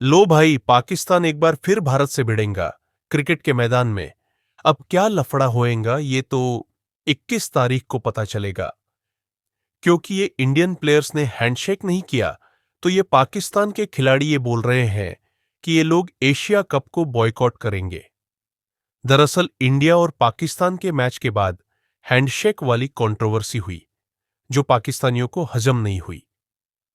लो भाई, पाकिस्तान एक बार फिर भारत से भिड़ेगा क्रिकेट के मैदान में। अब क्या लफड़ा होएगा ये तो 21 तारीख को पता चलेगा। क्योंकि ये इंडियन प्लेयर्स ने हैंडशेक नहीं किया, तो ये पाकिस्तान के खिलाड़ी ये बोल रहे हैं कि ये लोग एशिया कप को बॉयकॉट करेंगे। दरअसल इंडिया और पाकिस्तान के मैच के बाद हैंडशेक वाली कंट्रोवर्सी हुई, जो पाकिस्तानियों को हजम नहीं हुई।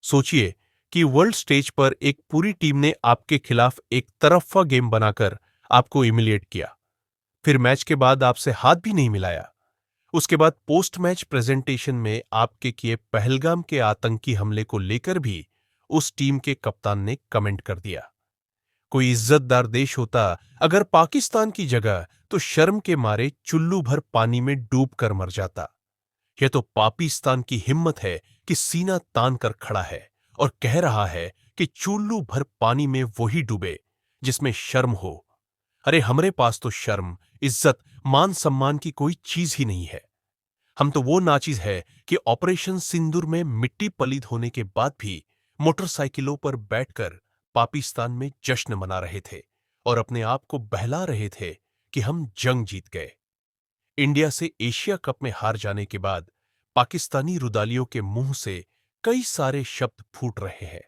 सोचिए कि वर्ल्ड स्टेज पर एक पूरी टीम ने आपके खिलाफ एक तरफा गेम बनाकर आपको इमिलिएट किया, फिर मैच के बाद आपसे हाथ भी नहीं मिलाया। उसके बाद पोस्ट मैच प्रेजेंटेशन में आपके किए पहलगाम के आतंकी हमले को लेकर भी उस टीम के कप्तान ने कमेंट कर दिया। कोई इज्जतदार देश होता अगर पाकिस्तान की जगह, तो शर्म के मारे चुल्लू भर पानी में डूब कर मर जाता। यह तो पाकिस्तान की हिम्मत है कि सीना तान कर खड़ा है और कह रहा है कि चुल्लू भर पानी में वही डूबे जिसमें शर्म हो। अरे हमरे पास तो शर्म, इज्जत, मान सम्मान की कोई चीज ही नहीं है। हम तो वो नाचीज है कि ऑपरेशन सिंदूर में मिट्टी पलीद होने के बाद भी मोटरसाइकिलों पर बैठकर पाकिस्तान में जश्न मना रहे थे और अपने आप को बहला रहे थे कि हम जंग जीत गए। इंडिया से एशिया कप में हार जाने के बाद पाकिस्तानी रुदालियों के मुंह से कई सारे शब्द फूट रहे हैं।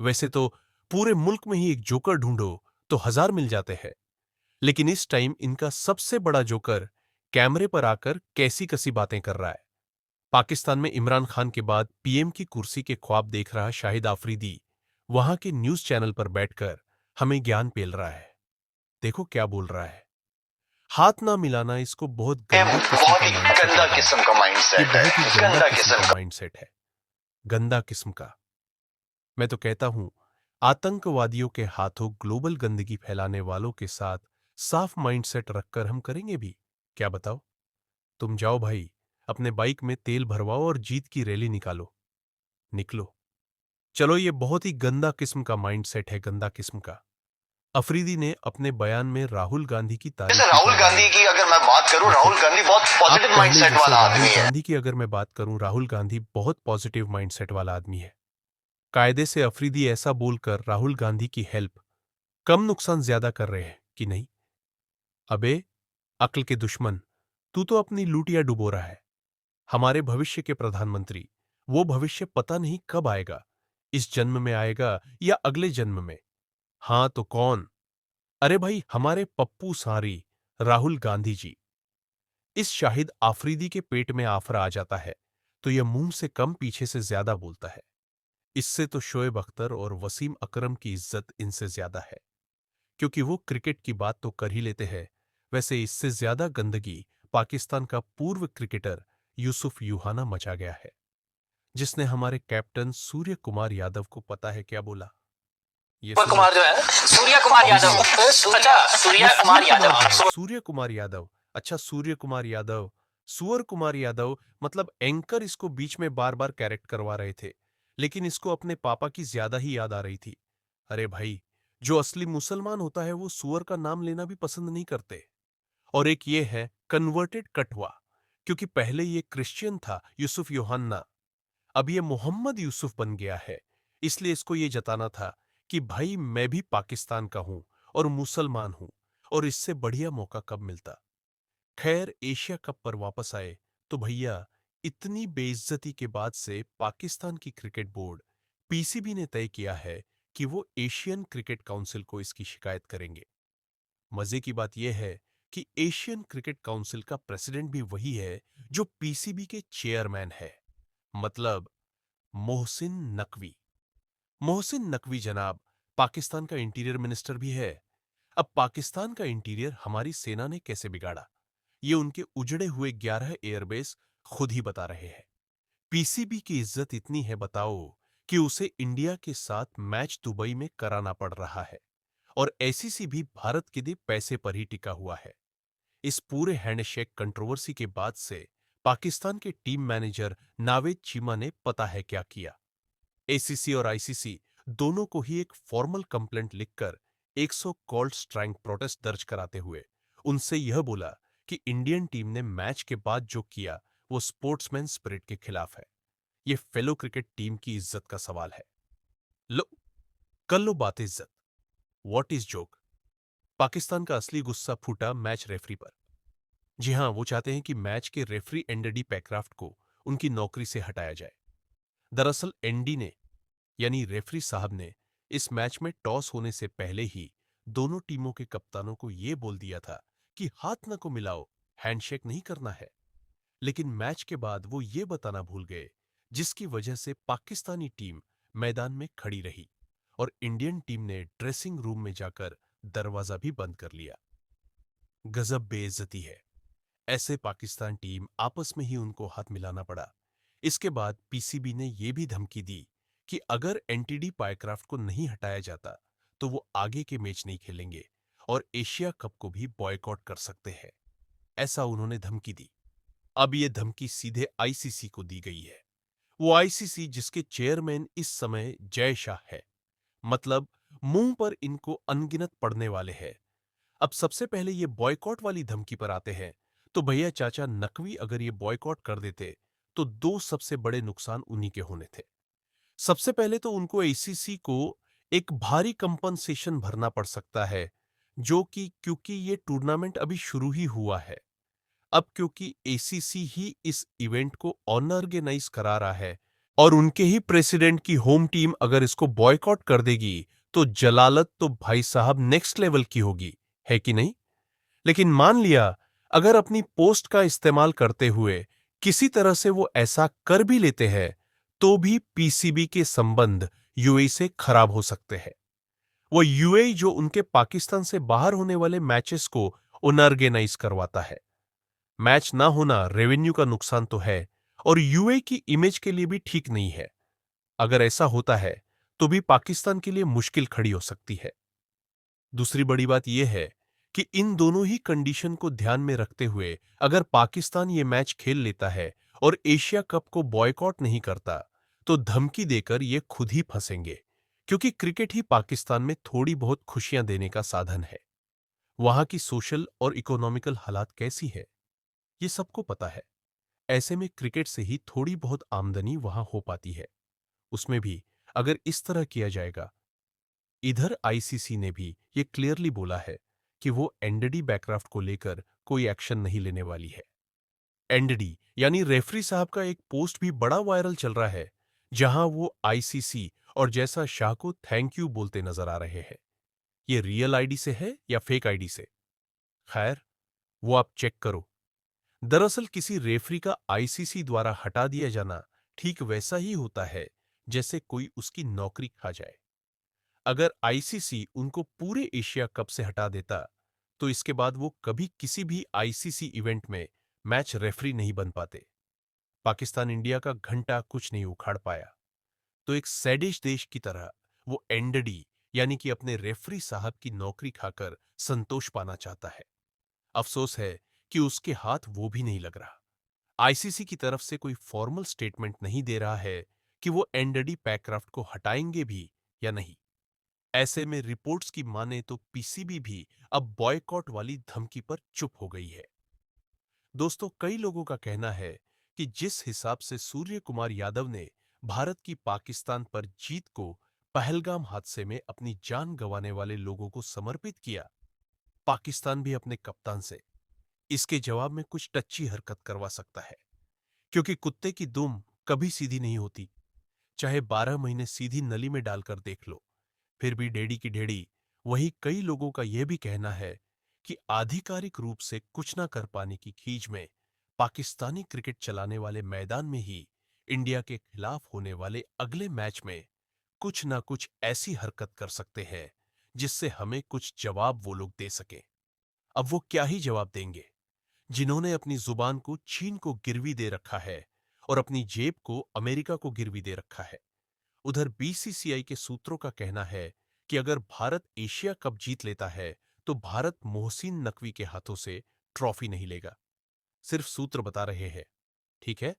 वैसे तो पूरे मुल्क में ही एक जोकर ढूंढो तो हजार मिल जाते हैं, लेकिन इस टाइम इनका सबसे बड़ा जोकर कैमरे पर आकर कैसी कसी बातें कर रहा है। पाकिस्तान में इमरान खान के बाद पीएम की कुर्सी के ख्वाब देख रहा शाहिद आफरीदी वहां के न्यूज चैनल पर बैठकर हमें ज्ञान पेल रहा है। देखो क्या बोल रहा है। हाथ ना मिलाना इसको बहुत गंदा किस्म बहुत का ही माइंडसेट गंदा लग रहा है। किस्म का ये माइंडसेट है, बहुत ही गंदा गंदा किस्म किस्म का का। माइंडसेट है। गंदा किस्म का। मैं तो कहता हूं, आतंकवादियों के हाथों ग्लोबल गंदगी फैलाने वालों के साथ साफ माइंडसेट रखकर हम करेंगे भी क्या बताओ। तुम जाओ भाई, अपने बाइक में तेल भरवाओ और जीत की रैली निकालो। निकलो। चलो, ये बहुत ही गंदा किस्म का माइंडसेट है, गंदा किस्म का। अफरीदी ने अपने बयान में राहुल गांधी की जैसे तारीफ भी राहुल करवाई गांधी है। की अगर मैं बात करूं, देखो, राहुल गांधी बहुत आप पॉजिटिव पहले माइंडसेट जैसे वाला राहुल आदमी है। गांधी की अगर मैं बात करूं, राहुल गांधी बहुत पॉजिटिव माइंडसेट वाला आदमी है। कायदे से अफरीदी ऐसा बोलकर राहुल गांधी की हेल्प कम नुकसान ज्यादा कर रहे हैं कि नहीं। अबे अक्ल के दुश्मन, तू तो अपनी लूटियां डुबो रहा है। हमारे भविष्य के प्रधानमंत्री, वो भविष्य पता नहीं कब आएगा, इस जन्म में आएगा या अगले जन्म में। हां तो कौन? अरे भाई, हमारे पप्पू सारी राहुल गांधी जी। इस शाहिद आफरीदी के पेट में आफरा आ जाता है तो यह मुंह से कम पीछे से ज्यादा बोलता है। इससे तो शोएब अख्तर और वसीम अकरम की इज्जत इनसे ज्यादा है, क्योंकि वो क्रिकेट की बात तो कर ही लेते हैं। वैसे इससे ज्यादा गंदगी पाकिस्तान का पूर्व क्रिकेटर यूसुफ यूहाना मचा गया है, जिसने हमारे कैप्टन सूर्य कुमार यादव को पता है क्या बोला। ये सूर्य सुनो। कुमार जो है, सूर्य कुमार ये यादव। सुनो। अच्छा, ये सूर्य सूर्य कुमार कुमार यादव। जो है, सूर्य कुमार यादव। अच्छा, सूर्य कुमार यादव, सुअर कुमार यादव, मतलब एंकर इसको बीच में बार बार कैरेक्ट करवा रहे थे, लेकिन इसको अपने पापा की ज्यादा ही याद आ रही थी। अरे भाई, जो असली मुसलमान होता है वो सुअर का नाम लेना भी पसंद नहीं करते। और एक ये है कन्वर्टेड कटवा, क्योंकि पहले ये क्रिश्चियन था यूसुफ योहान्ना, अब ये मोहम्मद यूसुफ बन गया है। इसलिए इसको ये जताना था कि भाई मैं भी पाकिस्तान का हूं और मुसलमान हूं, और इससे बढ़िया मौका कब मिलता। खैर, एशिया कप पर वापस आए तो भैया, इतनी बेइज्जती के बाद से पाकिस्तान की क्रिकेट बोर्ड पीसीबी ने तय किया है कि वो एशियन क्रिकेट काउंसिल को इसकी शिकायत करेंगे। मजे की बात यह है कि एशियन क्रिकेट काउंसिल का प्रेसिडेंट भी वही है जो पीसीबी के चेयरमैन है, मतलब मोहसिन नकवी। मोहसिन नकवी जनाब पाकिस्तान का इंटीरियर मिनिस्टर भी है। अब पाकिस्तान का इंटीरियर हमारी सेना ने कैसे बिगाड़ा, ये उनके उजड़े हुए 11 एयरबेस खुद ही बता रहे हैं। पीसीबी की इज्जत इतनी है बताओ कि उसे इंडिया के साथ मैच दुबई में कराना पड़ रहा है, और एसीसी भी भारत के लिए पैसे पर ही टिका हुआ है। इस पूरे हैंडशेक कंट्रोवर्सी के बाद से पाकिस्तान के टीम मैनेजर नावेद चीमा ने पता है क्या किया। एसीसी और आईसीसी दोनों को ही एक फॉर्मल कंप्लेंट लिखकर 100 कॉल्ड स्ट्राइक प्रोटेस्ट दर्ज कराते हुए उनसे यह बोला कि इंडियन टीम ने मैच के बाद जो किया वो स्पोर्ट्समैन स्पिरिट के खिलाफ है। ये फेलो क्रिकेट टीम की इज्जत का सवाल है। लो, कर लो बात इज्जत। What is joke? पाकिस्तान का असली गुस्सा फूटा मैच रेफरी पर। जी हां, वो चाहते हैं कि मैच के रेफरी एंडी पैक्राफ्ट को उनकी नौकरी से हटाया जाए। दरअसल एंडी ने यानी रेफरी साहब ने इस मैच में टॉस होने से पहले ही दोनों टीमों के कप्तानों को यह बोल दिया था कि हाथ न को मिलाओ, हैंडशेक नहीं करना है। लेकिन मैच के बाद वो ये बताना भूल गए, जिसकी वजह से पाकिस्तानी टीम मैदान में खड़ी रही और इंडियन टीम ने ड्रेसिंग रूम में जाकर दरवाजा भी बंद कर लिया। गजब बेइज्जती है। ऐसे पाकिस्तान टीम आपस में ही उनको हाथ मिलाना पड़ा। इसके बाद पीसीबी ने यह भी धमकी दी कि अगर एंटीडी पायक्राफ्ट को नहीं हटाया जाता तो वो आगे के मैच नहीं खेलेंगे और एशिया कप को भी बॉयकॉट कर सकते हैं। ऐसा उन्होंने धमकी दी। अब यह धमकी सीधे आईसीसी को दी गई है। वो आईसीसी जिसके चेयरमैन इस समय जय शाह है। मतलब मुंह पर इनको अनगिनत पड़ने वाले हैं। अब सबसे पहले ये बॉयकॉट वाली धमकी पर आते हैं, तो भैया चाचा नकवी अगर ये बॉयकॉट कर देते तो दो सबसे बड़े नुकसान उन्हीं के होने थे। सबसे पहले तो उनको आईसीसी को एक भारी कंपनसेशन भरना पड़ सकता है, जो कि क्योंकि ये टूर्नामेंट अभी शुरू ही हुआ है। अब क्योंकि एसीसी ही इस इवेंट को ऑर्गेनाइज करा रहा है और उनके ही प्रेसिडेंट की होम टीम अगर इसको बॉयकॉट कर देगी तो जलालत तो भाई साहब नेक्स्ट लेवल की होगी, है कि नहीं? लेकिन मान लिया अगर अपनी पोस्ट का इस्तेमाल करते हुए किसी तरह से वो ऐसा कर भी लेते हैं तो भी पीसीबी के संबंध यूएई से खराब हो सकते हैं। वो यूएई जो उनके पाकिस्तान से बाहर होने वाले मैचेस को ऑर्गेनाइज करवाता है। मैच ना होना रेवेन्यू का नुकसान तो है और यूएई की इमेज के लिए भी ठीक नहीं है। अगर ऐसा होता है तो भी पाकिस्तान के लिए मुश्किल खड़ी हो सकती है। दूसरी बड़ी बात यह है कि इन दोनों ही कंडीशन को ध्यान में रखते हुए अगर पाकिस्तान ये मैच खेल लेता है और एशिया कप को बॉयकॉट नहीं करता तो धमकी देकर ये खुद ही फंसेंगे, क्योंकि क्रिकेट ही पाकिस्तान में थोड़ी बहुत खुशियां देने का साधन है। वहां की सोशल और इकोनॉमिकल हालात कैसी है ये सबको पता है। ऐसे में क्रिकेट से ही थोड़ी बहुत आमदनी वहां हो पाती है, उसमें भी अगर इस तरह किया जाएगा। इधर आईसीसी ने भी ये क्लियरली बोला है कि वो एंडी बैक्राफ्ट को लेकर कोई एक्शन नहीं लेने वाली है। एंडी यानी रेफरी साहब का एक पोस्ट भी बड़ा वायरल चल रहा है, जहां वो आईसीसी और जैसा शाह को थैंक यू बोलते नजर आ रहे हैं। ये रियल आईडी से है या फेक आईडी से? खैर, वो आप चेक करो। दरअसल किसी रेफरी का आईसीसी द्वारा हटा दिया जाना ठीक वैसा ही होता है जैसे कोई उसकी नौकरी खा जाए। अगर आईसीसी उनको पूरे एशिया कप से हटा देता तो इसके बाद वो कभी किसी भी आईसीसी इवेंट में मैच रेफरी नहीं बन पाते। पाकिस्तान इंडिया का घंटा कुछ नहीं उखाड़ पाया। तो एक सैडिश देश की तरह वो एंडी यानी कि अपने रेफरी साहब की नौकरी खाकर संतोष पाना चाहता है। अफसोस है कि उसके हाथ वो भी नहीं लग रहा। आईसीसी की तरफ से कोई फॉर्मल स्टेटमेंट नहीं दे रहा है कि वो एंडी पैक्राफ्ट को हटाएंगे भी या नहीं। ऐसे में रिपोर्ट्स की माने तो पीसीबी भी अब बॉयकॉट वाली धमकी पर चुप हो गई है। दोस्तों, कई लोगों का कहना है कि जिस हिसाब से सूर्य कुमार यादव ने भारत की पाकिस्तान पर जीत को पहलगाम हादसे में अपनी जान गंवाने वाले लोगों को समर्पित किया, पाकिस्तान भी अपने कप्तान से इसके जवाब में कुछ टच्ची हरकत करवा सकता है। क्योंकि कुत्ते की दुम कभी सीधी नहीं होती, चाहे 12 महीने सीधी नली में डालकर देख लो, फिर भी डेढ़ी की डेढ़ी। वही कई लोगों का यह भी कहना है कि आधिकारिक रूप से कुछ ना कर पाने की खींच में पाकिस्तानी क्रिकेट चलाने वाले मैदान में ही इंडिया के खिलाफ होने वाले अगले मैच में कुछ ना कुछ ऐसी हरकत कर सकते हैं जिससे हमें कुछ जवाब वो लोग दे सके। अब वो क्या ही जवाब देंगे जिन्होंने अपनी जुबान को चीन को गिरवी दे रखा है और अपनी जेब को अमेरिका को गिरवी दे रखा है। उधर बीसीसीआई के सूत्रों का कहना है कि अगर भारत एशिया कप जीत लेता है तो भारत मोहसिन नकवी के हाथों से ट्रॉफी नहीं लेगा। सिर्फ सूत्र बता रहे हैं, ठीक है?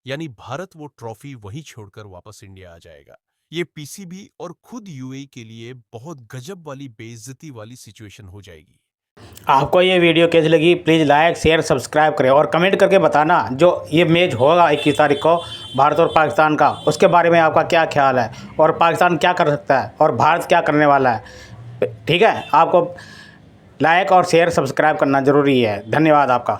यानी भारत वो ट्रॉफी वहीं छोड़कर वापस इंडिया आ जाएगा। ये पीसीबी और खुद यूएई के लिए बहुत गजब वाली बेइज्जती वाली सिचुएशन हो जाएगी। आपको ये वीडियो कैसी लगी? प्लीज़ लाइक शेयर सब्सक्राइब करें और कमेंट करके बताना जो ये मैच होगा 21 तारीख को भारत और पाकिस्तान का, उसके बारे में आपका क्या ख्याल है और पाकिस्तान क्या कर सकता है और भारत क्या करने वाला है। ठीक है, आपको लाइक और शेयर सब्सक्राइब करना ज़रूरी है। धन्यवाद आपका।